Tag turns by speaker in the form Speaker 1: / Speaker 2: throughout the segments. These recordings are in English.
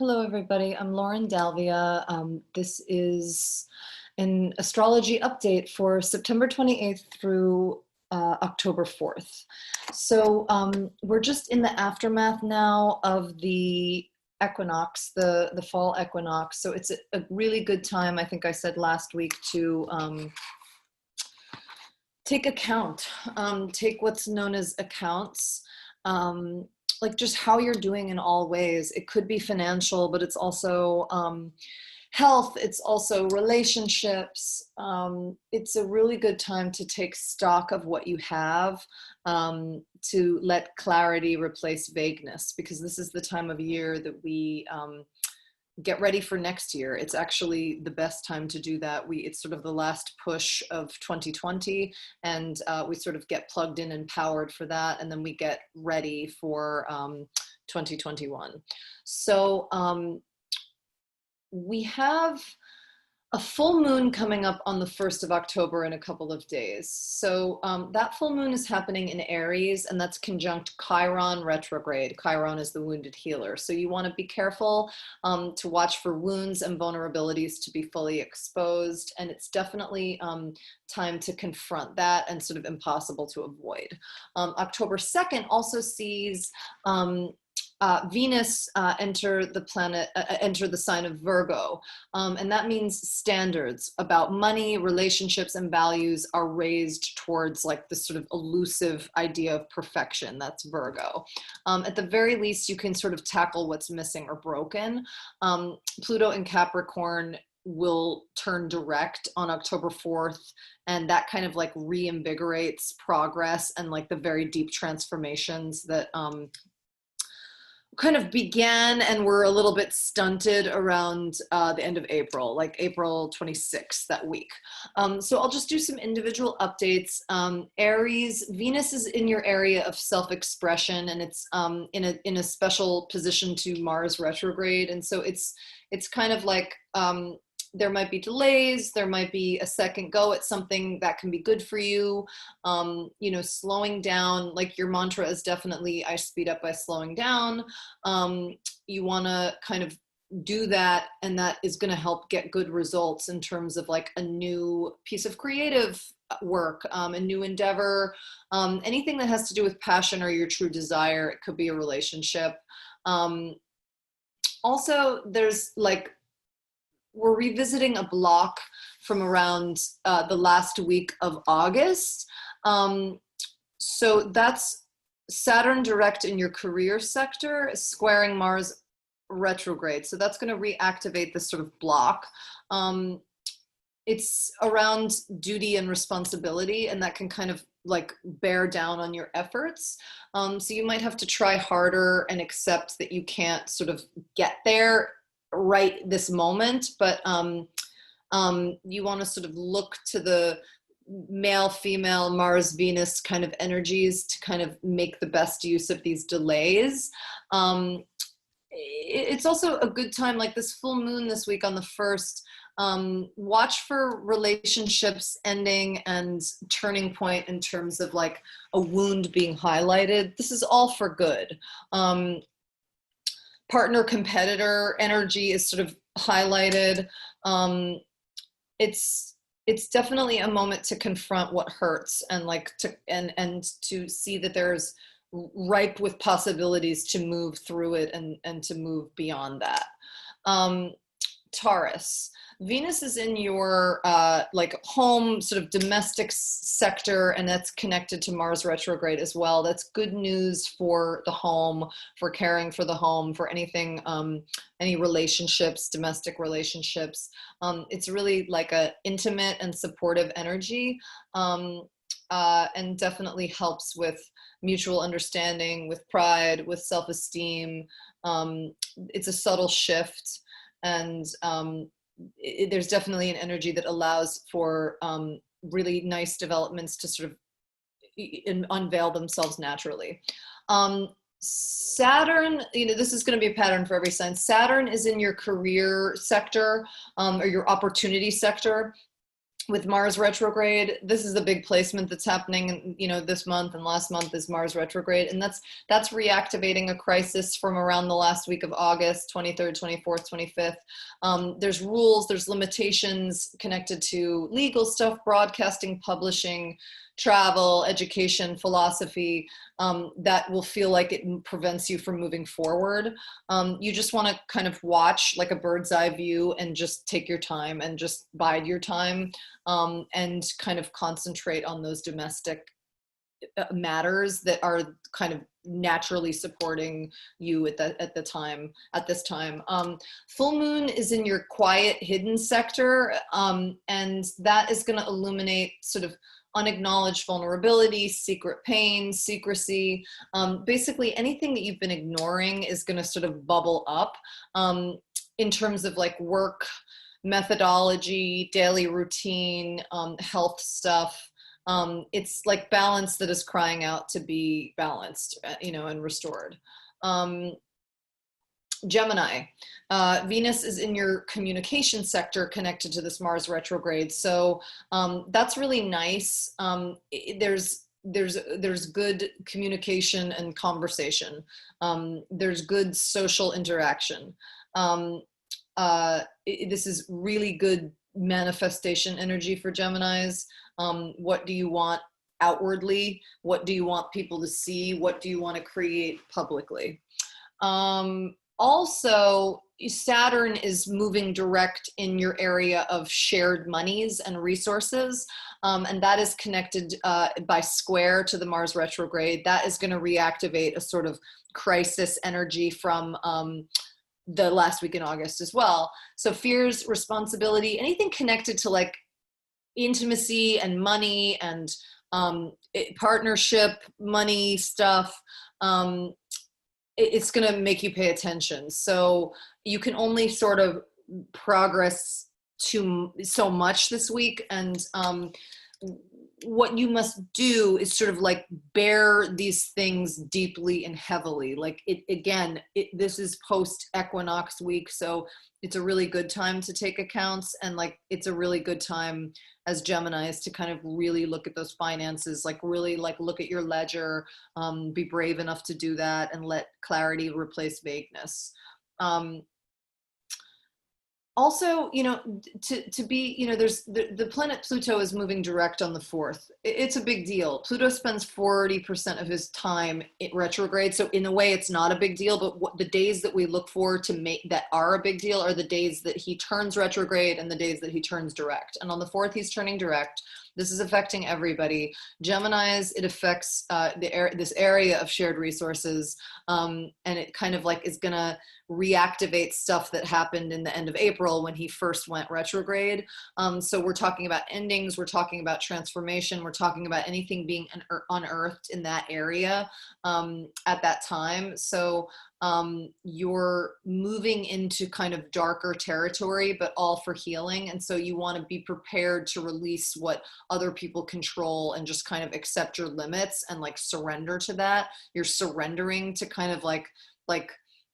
Speaker 1: Hello, everybody. I'm Lauren Dalvia. This is an astrology update for September 28th through October 4th. So we're just in the aftermath now of the equinox, the fall equinox. So it's a really good time, I think I said last week, to take account, take what's known as accounts. Like just how you're doing in all ways. It could be financial, but it's also health. It's also relationships. It's a really good time to take stock of what you have, to let clarity replace vagueness, because this is the time of year that we get ready for next year. It's actually the best time to do that. It's sort of the last push of 2020, and we sort of get plugged in and powered for that, and then we get ready for 2021. So we have a full moon coming up on the 1st of October in a couple of days. So that full moon is happening in Aries, and that's conjunct Chiron retrograde. Chiron is the wounded healer. So you want to be careful to watch for wounds and vulnerabilities to be fully exposed. And it's definitely time to confront that, and sort of impossible to avoid. October 2nd also sees Venus enter the sign of Virgo, and that means standards about money, relationships, and values are raised towards like this sort of elusive idea of perfection. That's Virgo. At the very least, you can sort of tackle what's missing or broken. Pluto in Capricorn will turn direct on October 4th, and that kind of like reinvigorates progress and like the very deep transformations that kind of began and were a little bit stunted around the end of April, like April 26th, that week. So I'll just do some individual updates. Aries, Venus is in your area of self-expression, and it's in a special position to Mars retrograde. And so it's kind of like, there might be delays, there might be a second go at something that can be good for you. You know, slowing down, like your mantra is definitely, I speed up by slowing down. You want to kind of do that, and that is going to help get good results in terms of like a new piece of creative work, a new endeavor, anything that has to do with passion or your true desire. It could be a relationship. Also, there's like, we're revisiting a block from around the last week of August. So that's Saturn direct in your career sector, squaring Mars retrograde. So that's going to reactivate this sort of block. It's around duty and responsibility, and that can kind of like bear down on your efforts. So you might have to try harder and accept that you can't sort of get there right this moment, but you want to sort of look to the male, female, Mars, Venus kind of energies to kind of make the best use of these delays. It's also a good time, like this full moon this week on the 1st, watch for relationships ending and turning point in terms of like a wound being highlighted. This is all for good. Partner competitor energy is sort of highlighted. It's definitely a moment to confront what hurts, and like and to see that there's ripe with possibilities to move through it and to move beyond that. Taurus, Venus is in your like home sort of domestic sector, and that's connected to Mars retrograde as well. That's good news for the home, for caring for the home, for anything, any relationships, domestic relationships. It's really like a intimate and supportive energy, and definitely helps with mutual understanding, with pride, with self-esteem. It's a subtle shift, and there's definitely an energy that allows for really nice developments to sort of unveil themselves naturally. Saturn, you know, this is going to be a pattern for every sign. Saturn is in your career sector, or your opportunity sector. with Mars retrograde, this is the big placement that's happening, this month, and last month is Mars retrograde. And that's reactivating a crisis from around the last week of August, 23rd, 24th, 25th. There's rules, there's limitations connected to legal stuff, broadcasting, publishing, travel, education, philosophy, that will feel like it prevents you from moving forward. You just want to kind of watch like a bird's eye view and just take your time and just bide your time, and kind of concentrate on those domestic matters that are kind of naturally supporting you at this time. Full moon is in your quiet, hidden sector, and that is going to illuminate sort of unacknowledged vulnerability, secret pain, secrecy. Basically, anything that you've been ignoring is going to sort of bubble up, in terms of like work, methodology, daily routine, health stuff. It's like balance that is crying out to be balanced, and restored. Gemini, Venus is in your communication sector connected to this Mars retrograde. So that's really nice. There's good communication and conversation. There's good social interaction. This is really good manifestation energy for Geminis. What do you want outwardly? What do you want people to see? What do you want to create publicly? Also, Saturn is moving direct in your area of shared monies and resources, and that is connected by square to the Mars retrograde. That is going to reactivate a sort of crisis energy from the last week in August as well. So fears, responsibility, anything connected to like intimacy and money and partnership, money stuff, it's going to make you pay attention. So you can only sort of progress to so much this week. And what you must do is sort of like bear these things deeply and heavily. Like this is post equinox week. So it's a really good time to take accounts, and like, it's a really good time as Geminis to kind of really look at those finances, like really like look at your ledger, be brave enough to do that and let clarity replace vagueness. Also, to be, there's the planet Pluto is moving direct on the 4th. It's a big deal. Pluto spends 40% of his time in retrograde. So in a way, it's not a big deal, but the days that we look for to make that are a big deal are the days that he turns retrograde and the days that he turns direct. And on the 4th, he's turning direct. This is affecting everybody. Geminis, it affects this area of shared resources, and it kind of like is gonna reactivate stuff that happened in the end of April when he first went retrograde. So we're talking about endings, we're talking about transformation, we're talking about anything being unearthed in that area at that time. So you're moving into kind of darker territory, but all for healing. And so you want to be prepared to release what other people control and just kind of accept your limits and like surrender to that. You're surrendering to kind of like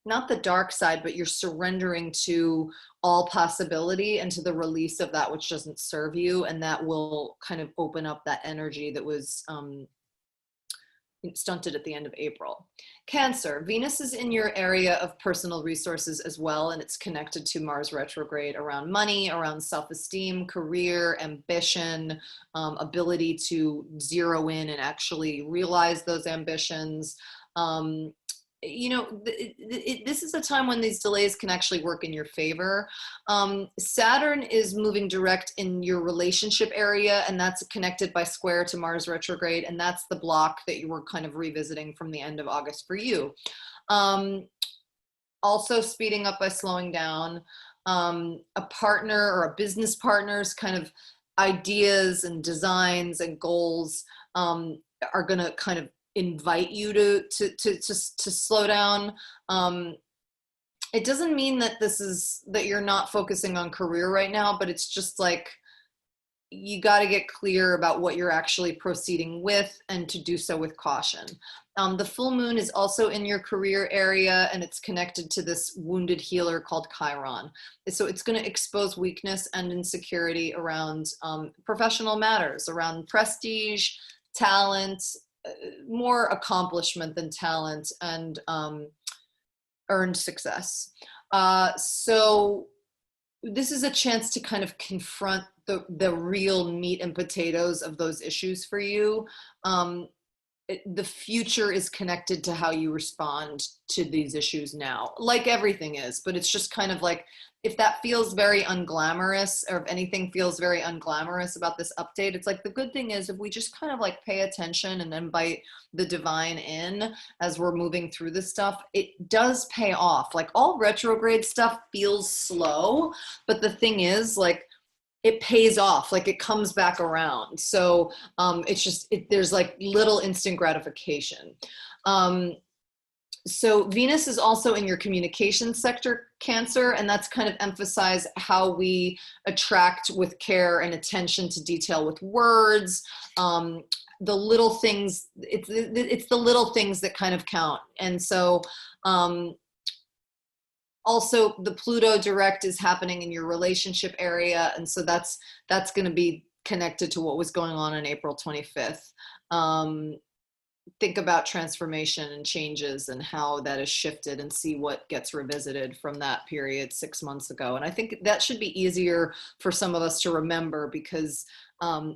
Speaker 1: not the dark side, but you're surrendering to all possibility and to the release of that which doesn't serve you. And that will kind of open up that energy that was stunted at the end of April. Cancer, Venus is in your area of personal resources as well, and it's connected to Mars retrograde around money, around self-esteem, career, ambition, ability to zero in and actually realize those ambitions. This is a time when these delays can actually work in your favor. Saturn is moving direct in your relationship area, and that's connected by square to Mars retrograde, and that's the block that you were kind of revisiting from the end of August for you. Also speeding up by slowing down. A partner or a business partner's kind of ideas and designs and goals are going to kind of invite you to slow down. It doesn't mean that that you're not focusing on career right now, but it's just like you got to get clear about what you're actually proceeding with, and to do so with caution. The full moon is also in your career area, and it's connected to this wounded healer called Chiron. So it's going to expose weakness and insecurity around professional matters, around prestige, talent, more accomplishment than talent, and earned success. So this is a chance to kind of confront the real meat and potatoes of those issues for you. The future is connected to how you respond to these issues now, like everything is, but it's just kind of like, if that feels very unglamorous, or if anything feels very unglamorous about this update, it's like, the good thing is if we just kind of like pay attention and invite the divine in as we're moving through this stuff, it does pay off. Like, all retrograde stuff feels slow, but the thing is, like, it pays off, like it comes back around. So it's just, there's like little instant gratification. So Venus is also in your communication sector, Cancer, and that's kind of emphasize how we attract with care and attention to detail with words. The little things, it's the little things that kind of count. And so also the Pluto direct is happening in your relationship area, and so that's going to be connected to what was going on April 25th. Think about transformation and changes and how that has shifted, and see what gets revisited from that period 6 months ago. And I think that should be easier for some of us to remember, because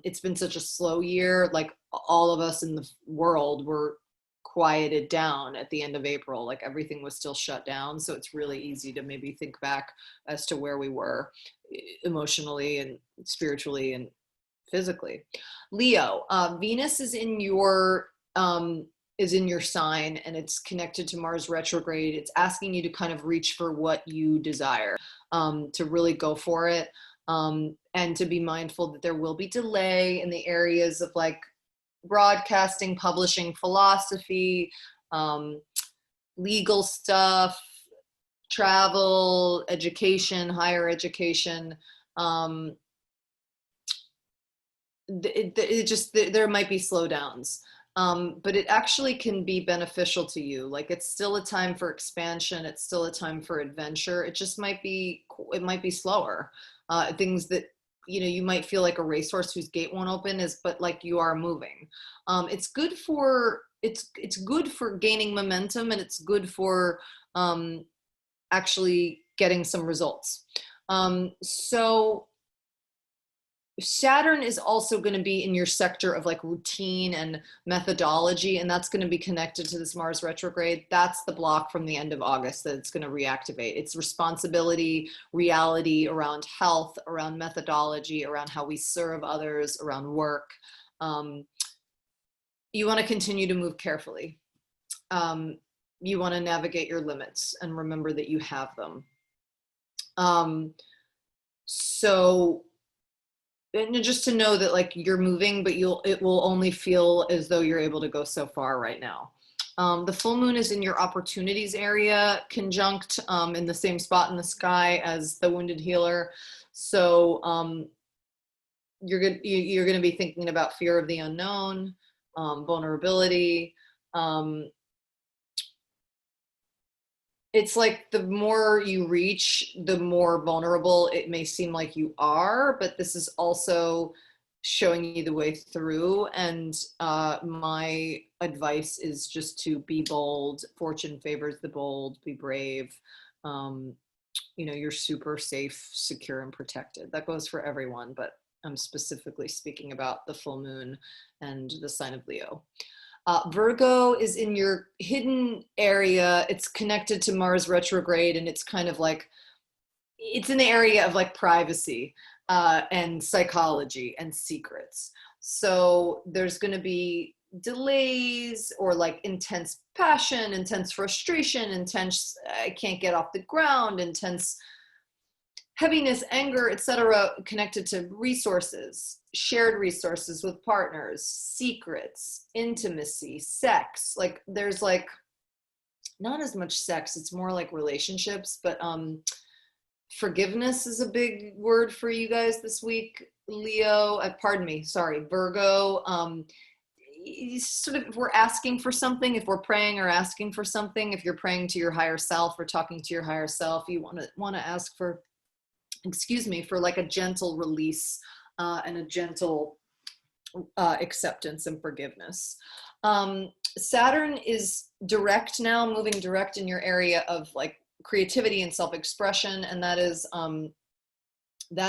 Speaker 1: it's been such a slow year. Like, all of us in the world were quieted down at the end of April, like everything was still shut down. So it's really easy to maybe think back as to where we were emotionally and spiritually and physically. Leo, Venus is in your sign, and it's connected to Mars retrograde. It's asking you to kind of reach for what you desire, to really go for it, and to be mindful that there will be delay in the areas of like broadcasting, publishing, philosophy, legal stuff, travel, education, higher education. There might be slowdowns, but it actually can be beneficial to you. Like, it's still a time for expansion. It's still a time for adventure. It just might be slower. Things that, you might feel like a racehorse whose gate won't open, but like, you are moving. It's good for gaining momentum, and it's good for actually getting some results. So Saturn is also going to be in your sector of like routine and methodology, and that's going to be connected to this Mars retrograde. That's the block from the end of August that it's going to reactivate. It's responsibility, reality around health, around methodology, around how we serve others, around work. You want to continue to move carefully. You want to navigate your limits and remember that you have them. And just to know that like you're moving, but it will only feel as though you're able to go so far right now. The full moon is in your opportunities area, conjunct in the same spot in the sky as the wounded healer. So you're going to be thinking about fear of the unknown, vulnerability. It's like the more you reach, the more vulnerable it may seem like you are, but this is also showing you the way through. And my advice is just to be bold. Fortune favors the bold. Be brave. You're super safe, secure, and protected. That goes for everyone, but I'm specifically speaking about the full moon and the sign of Leo. Virgo is in your hidden area. It's connected to Mars retrograde, and it's kind of like, it's in the area of like privacy and psychology and secrets. So there's going to be delays, or like intense passion, intense frustration, intense I can't get off the ground, intense heaviness, anger, etc., connected to resources, shared resources with partners, secrets, intimacy, sex. Like, there's like not as much sex, it's more like relationships, but Forgiveness is a big word for you guys this week. Leo, pardon me, sorry, Virgo. Sort of, if we're asking for something, if we're praying or asking for something, if you're praying to your higher self or talking to your higher self, you want to ask for, excuse me, for like a gentle release and a gentle acceptance and forgiveness. Saturn is direct now, moving direct in your area of like creativity and self-expression, and that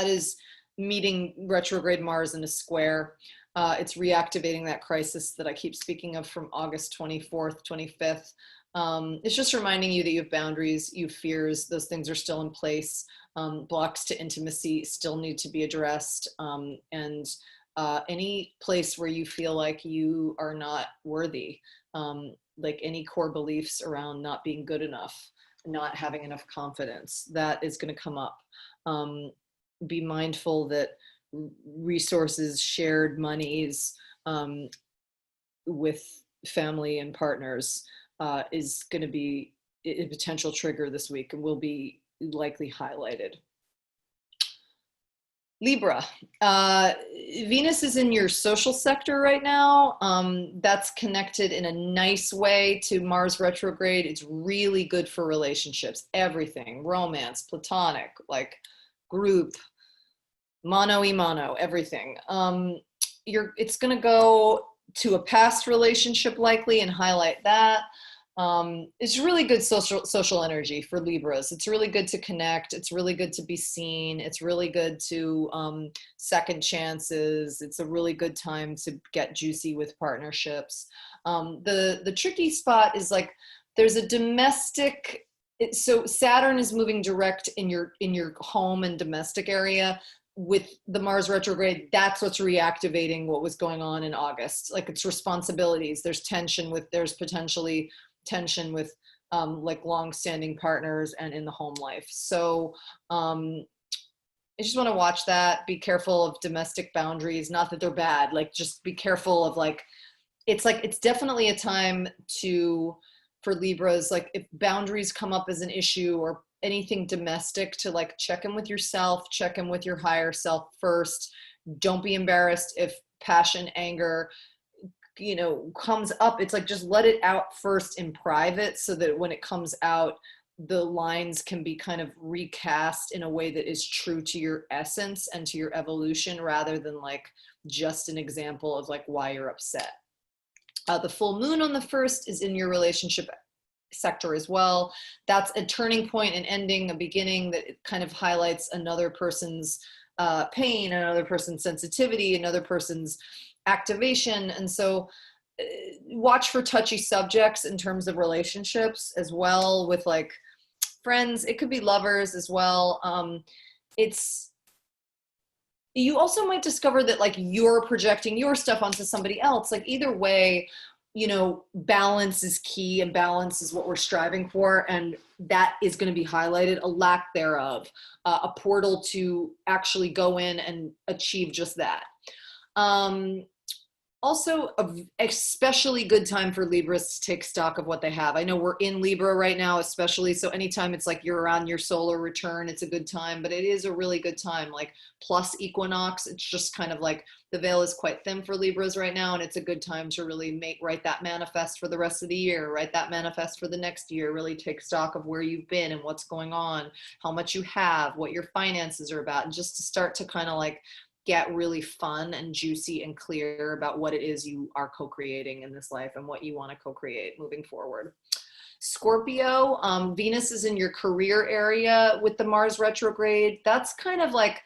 Speaker 1: is meeting retrograde Mars in a square. It's reactivating that crisis that I keep speaking of from August 24th, 25th. It's just reminding you that you have boundaries, you have fears, those things are still in place. Blocks to intimacy still need to be addressed. And any place where you feel like you are not worthy, like any core beliefs around not being good enough, not having enough confidence, that is going to come up. Be mindful that resources, shared monies with family and partners is going to be a potential trigger this week and will be likely highlighted. Libra, Venus is in your social sector right now. That's connected in a nice way to Mars retrograde. It's really good for relationships, everything, romance, platonic, like group, mano, everything. It's going to go to a past relationship likely and highlight that. It's really good social energy for Libras. It's really good to connect. It's really good to be seen. It's really good to second chances. It's a really good time to get juicy with partnerships. The tricky spot is like there's a domestic. So Saturn is moving direct in your home and domestic area. With the Mars retrograde, that's what's reactivating what was going on in August. Like it's responsibilities. There's potentially tension with like long-standing partners and in the home life. So I just want to watch that. Be careful of domestic boundaries. Not that they're bad. Like just be careful of it's definitely a time for Libras. Like if boundaries come up as an issue or anything domestic, to like check in with yourself, check in with your higher self first. Don't be embarrassed if passion, anger, comes up. It's like, just let it out first in private so that when it comes out, the lines can be kind of recast in a way that is true to your essence and to your evolution, rather than like just an example of like why you're upset. The full moon on the 1st is in your relationship sector as well. That's a turning point, an ending, a beginning that kind of highlights another person's pain, another person's sensitivity, another person's activation. And so watch for touchy subjects in terms of relationships as well, with like friends. It could be lovers as well. You also might discover that like you're projecting your stuff onto somebody else. Like either way, balance is key, and balance is what we're striving for. And that is going to be highlighted, a lack thereof, a portal to actually go in and achieve just that. Also, an especially good time for Libras to take stock of what they have. I know we're in Libra right now, especially. So anytime it's like you're around your solar return, it's a good time, but it is a really good time. Like plus equinox, it's just kind of like the veil is quite thin for Libras right now. And it's a good time to really write that manifest for the rest of the year, write that manifest for the next year, really take stock of where you've been and what's going on, how much you have, what your finances are about, and just to start to kind of like get really fun and juicy and clear about what it is you are co-creating in this life and what you want to co-create moving forward. Scorpio, Venus is in your career area with the Mars retrograde. That's kind of like,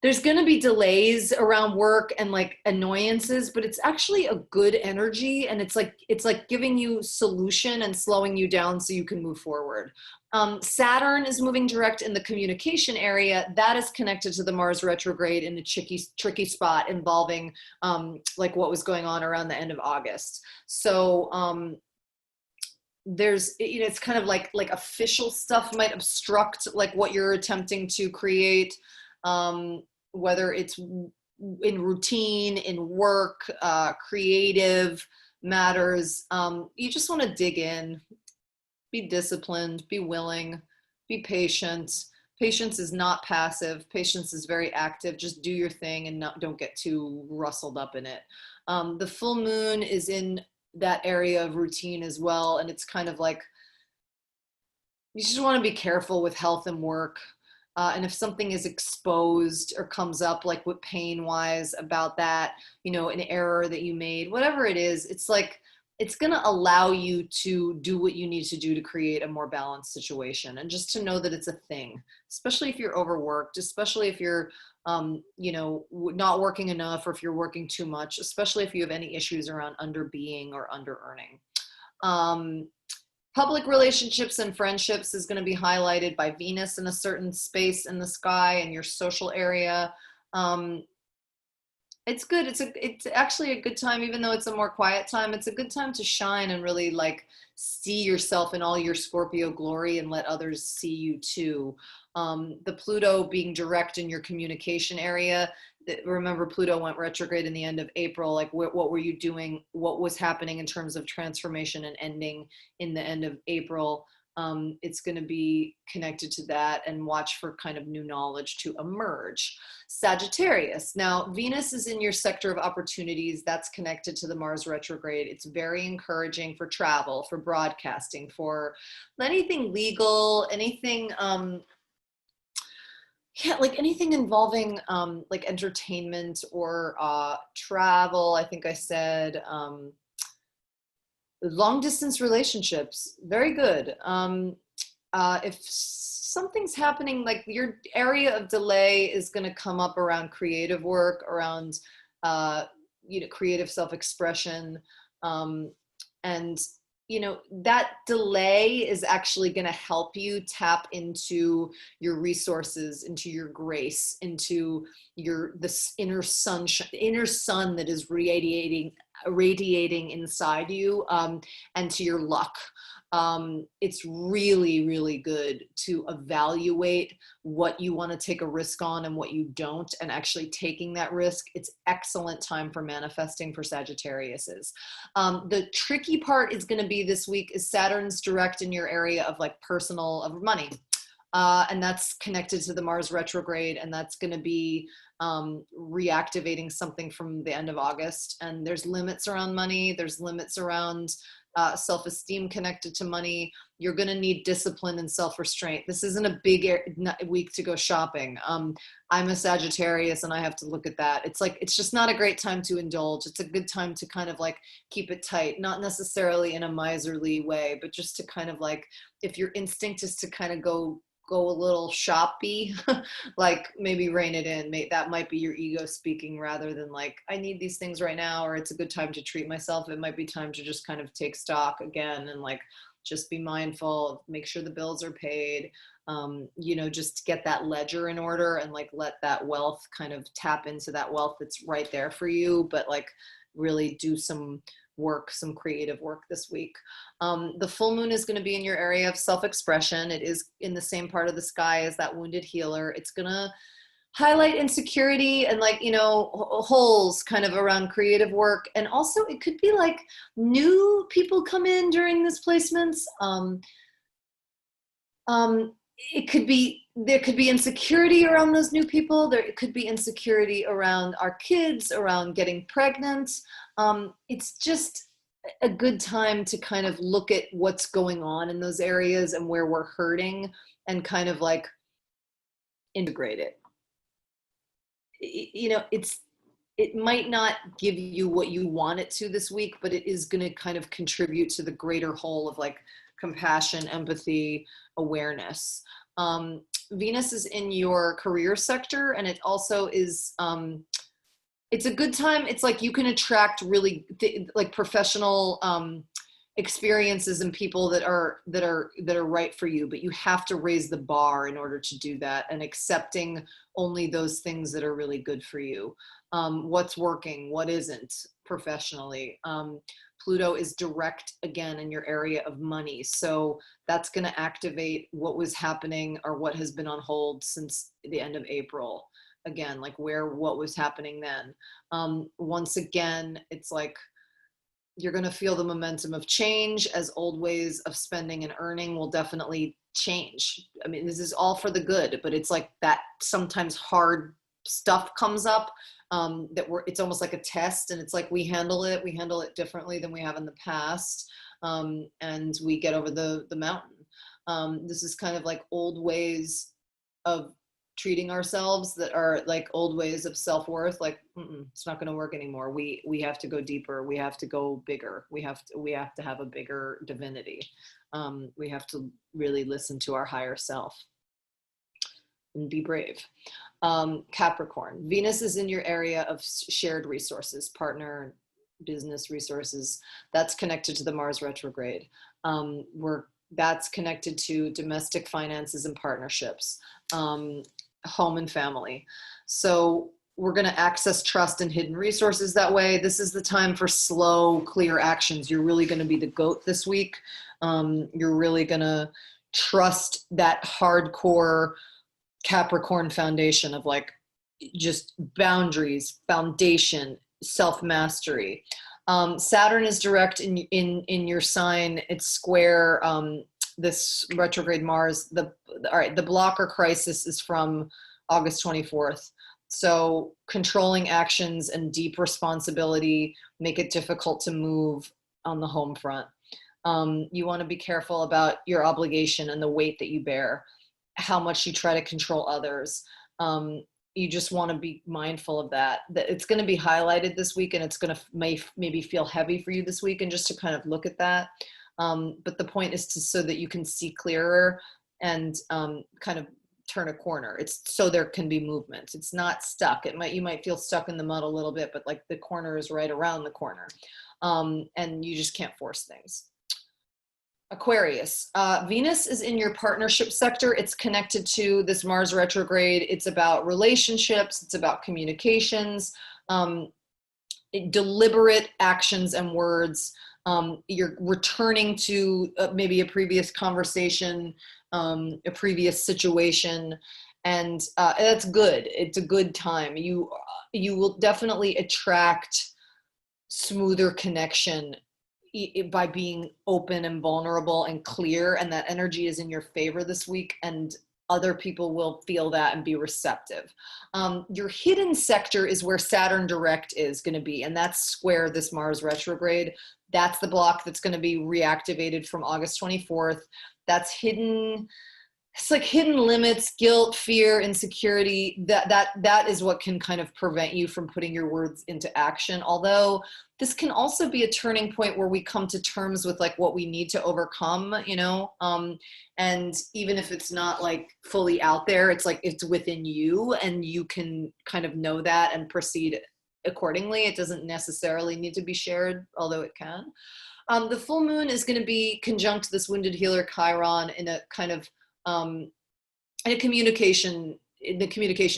Speaker 1: there's going to be delays around work and like annoyances, but it's actually a good energy. And it's like giving you solution and slowing you down so you can move forward. Saturn is moving direct in the communication area. That is connected to the Mars retrograde in the tricky spot involving like what was going on around the end of August. So there's, it's kind of like official stuff might obstruct like what you're attempting to create, whether it's in routine, in work, creative matters. You just want to dig in. Be disciplined, be willing, be patient, Patience is not passive. Patience is very active. Just do your thing and don't get too rustled up in it. The full moon is in that area of routine as well. And it's kind of like, you just want to be careful with health and work. And if something is exposed or comes up, like with pain wise about that, you know, an error that you made, whatever it is, it's like, it's going to allow you to do what you need to do to create a more balanced situation. And just to know that it's a thing, especially if you're overworked, especially if you're, you know, not working enough, or if you're working too much, especially if you have any issues around under being or under earning. Public relationships and friendships is going to be highlighted by Venus in a certain space in the sky and your social area. It's good. It's actually a good time, even though it's a more quiet time. It's a good time to shine and really like see yourself in all your Scorpio glory and let others see you too. The Pluto being direct in your communication area. Remember, Pluto went retrograde in the end of April. Like, what were you doing? What was happening in terms of transformation and ending in the end of April? It's going to be connected to that, and watch for kind of new knowledge to emerge. Sagittarius. Now, Venus is in your sector of opportunities. That's connected to the Mars retrograde. It's very encouraging for travel, for broadcasting, for anything legal, anything, yeah, like anything involving like entertainment or travel. I think I said long distance relationships, very good. If something's happening, like your area of delay is going to come up around creative work, around you know, creative self-expression, and you know, that delay is actually going to help you tap into your resources, into your grace, into your this inner sunshine, inner sun that is radiating inside you, and to your luck. It's really, really good to evaluate what you want to take a risk on and what you don't, and actually taking that risk. It's excellent time for manifesting for Sagittariuses. The tricky part is going to be this week is Saturn's direct in your area of like personal, of money. And that's connected to the Mars retrograde, and that's going to be reactivating something from the end of August. And there's limits around money. There's limits around self-esteem connected to money. You're going to need discipline and self-restraint. This isn't a big week to go shopping. I'm a Sagittarius and I have to look at that. It's like, it's just not a great time to indulge. It's a good time to kind of like keep it tight, not necessarily in a miserly way, but just to kind of like, if your instinct is to kind of go a little shoppy, like maybe rein it in. That might be your ego speaking, rather than like, I need these things right now, or it's a good time to treat myself. It might be time to just kind of take stock again and like just be mindful, make sure the bills are paid, you know, just get that ledger in order and like let that wealth kind of tap into that wealth that's right there for you, but like really do some work, some creative work this week. The full moon is going to be in your area of self-expression. It is in the same part of the sky as that wounded healer. It's going to highlight insecurity and like, you know, holes kind of around creative work. And also it could be like new people come in during this placements. It could be, there could be insecurity around those new people. There could be insecurity around our kids, around getting pregnant. It's just a good time to kind of look at what's going on in those areas and where we're hurting, and kind of like integrate it. You know, it might not give you what you want it to this week, but it is going to kind of contribute to the greater whole of like compassion, empathy, awareness. Venus is in your career sector, and it also is, it's a good time. It's like you can attract really like professional experiences and people that are right for you, but you have to raise the bar in order to do that, and accepting only those things that are really good for you. What's working, what isn't professionally. Pluto is direct again in your area of money. So that's going to activate what was happening or what has been on hold since the end of April. Again, like what was happening then. Once again, it's like You're going to feel the momentum of change, as old ways of spending and earning will definitely change. I mean, this is all for the good, but it's like that sometimes hard stuff comes up, it's almost like a test, and it's like we handle it differently than we have in the past, and we get over the mountain. This is kind of like old ways of treating ourselves that are like old ways of self-worth. Like, it's not going to work anymore. We have to go deeper. We have to go bigger. We have to have a bigger divinity. We have to really listen to our higher self and be brave. Capricorn, Venus is in your area of shared resources, partner, business resources. That's connected to the Mars retrograde. That's connected to domestic finances and partnerships, home and family. So we're going to access trust and hidden resources that way. This is the time for slow, clear actions. You're really going to be the GOAT this week. You're really going to trust that hardcore Capricorn foundation of like just boundaries, foundation, self-mastery. Saturn is direct in your sign. It's square this retrograde Mars. All right, the blocker crisis is from August 24th. So controlling actions and deep responsibility make it difficult to move on the home front. You want to be careful about your obligation and the weight that you bear, how much you try to control others. You just want to be mindful of that it's going to be highlighted this week, and it's going to maybe feel heavy for you this week, and just to kind of look at that. But the point is so that you can see clearer and kind of turn a corner. It's so there can be movement. It's not stuck. You might feel stuck in the mud a little bit, but like the corner is right around the corner. And you just can't force things. Aquarius, Venus is in your partnership sector. It's connected to this Mars retrograde. It's about relationships. It's about communications, deliberate actions and words. You're returning to maybe a previous conversation, a previous situation, and that's good. It's a good time. You will definitely attract smoother connection by being open and vulnerable and clear, and that energy is in your favor this week, and other people will feel that and be receptive. Your hidden sector is where Saturn direct is going to be, and that's square this Mars retrograde. That's the block that's going to be reactivated from August 24th. That's hidden. It's like hidden limits, guilt, fear, insecurity. That is what can kind of prevent you from putting your words into action. Although this can also be a turning point where we come to terms with like what we need to overcome, and even if it's not like fully out there, it's like it's within you, and you can kind of know that and proceed accordingly. It doesn't necessarily need to be shared, although it can. The full moon is going to be conjunct this wounded healer Chiron in a kind of in the communication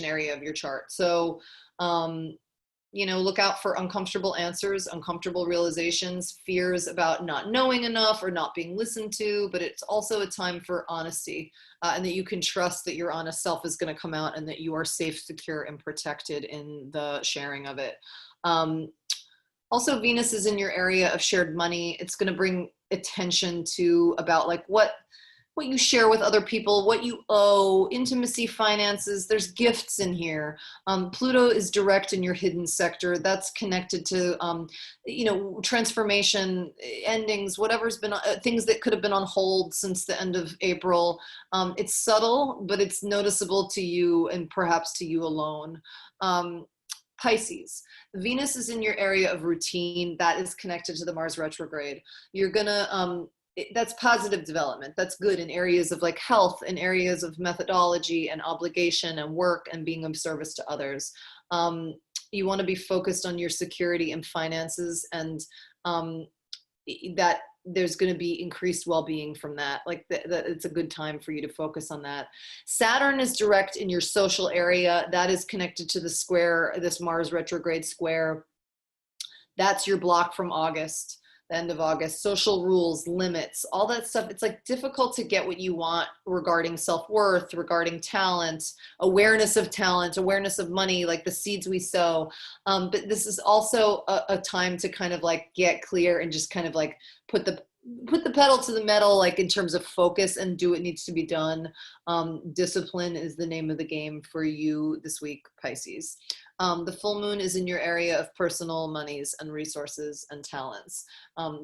Speaker 1: area of your chart. So, look out for uncomfortable answers, uncomfortable realizations, fears about not knowing enough or not being listened to, but it's also a time for honesty, and that you can trust that your honest self is going to come out, and that you are safe, secure, and protected in the sharing of it. Also, Venus is in your area of shared money. It's going to bring attention to about like what you share with other people, what you owe, intimacy, finances. There's gifts in here. Pluto is direct in your hidden sector. That's connected to, transformation, endings, whatever's been, things that could have been on hold since the end of April. It's subtle, but it's noticeable to you and perhaps to you alone. Pisces, Venus is in your area of routine. That is connected to the Mars retrograde. You're gonna, that's positive development. That's good in areas of like health, in areas of methodology and obligation and work and being of service to others. You want to be focused on your security and finances, and that there's going to be increased well-being from that. Like it's a good time for you to focus on that. Saturn is direct in your social area. That is connected to the square, this Mars retrograde square. That's your block from August. the end of August, social rules, limits, all that stuff. It's like difficult to get what you want regarding self-worth, regarding talent, awareness of money, like the seeds we sow. But this is also a time to kind of like get clear and just kind of like put the pedal to the metal, like in terms of focus, and do what needs to be done. Discipline is the name of the game for you this week, Pisces. The full moon is in your area of personal monies and resources and talents.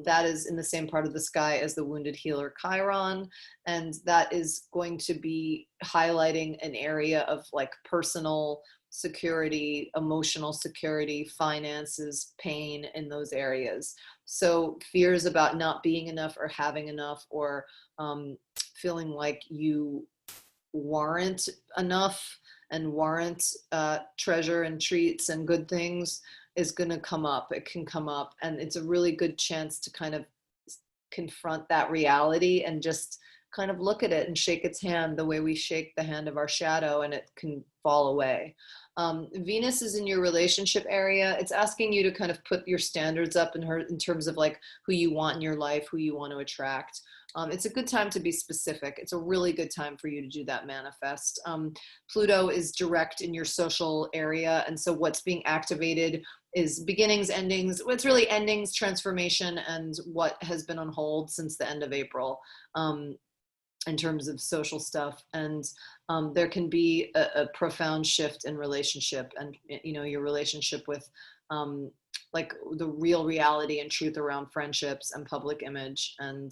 Speaker 1: That is in the same part of the sky as the wounded healer Chiron. And that is going to be highlighting an area of like personal security, emotional security, finances, pain in those areas. So fears about not being enough or having enough, or feeling like you warrant enough and warrant treasure and treats and good things is going to come up. It can come up, and it's a really good chance to kind of confront that reality and just kind of look at it and shake its hand the way we shake the hand of our shadow, and it can fall away. Venus is in your relationship area. It's asking you to kind of put your standards up in terms of like who you want in your life, who you want to attract. It's a good time to be specific. It's a really good time for you to do that manifest. Pluto is direct in your social area. And so what's being activated is beginnings, endings. It's really endings, transformation, and what has been on hold since the end of April. In terms of social stuff. And there can be a profound shift in relationship, and you know, your relationship with like the real reality and truth around friendships and public image. And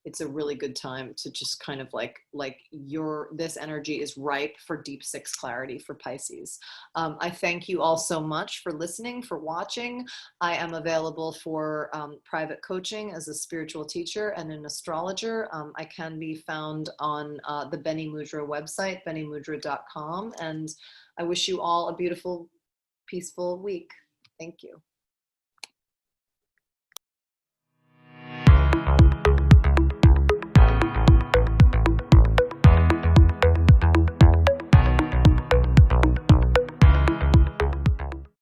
Speaker 1: it's a really good time to just kind of like this energy is ripe for deep six clarity for Pisces. I thank you all so much for listening, for watching. I am available for private coaching as a spiritual teacher and an astrologer. I can be found on the Bene Mudra website, benemudra.com. And I wish you all a beautiful, peaceful week. Thank you.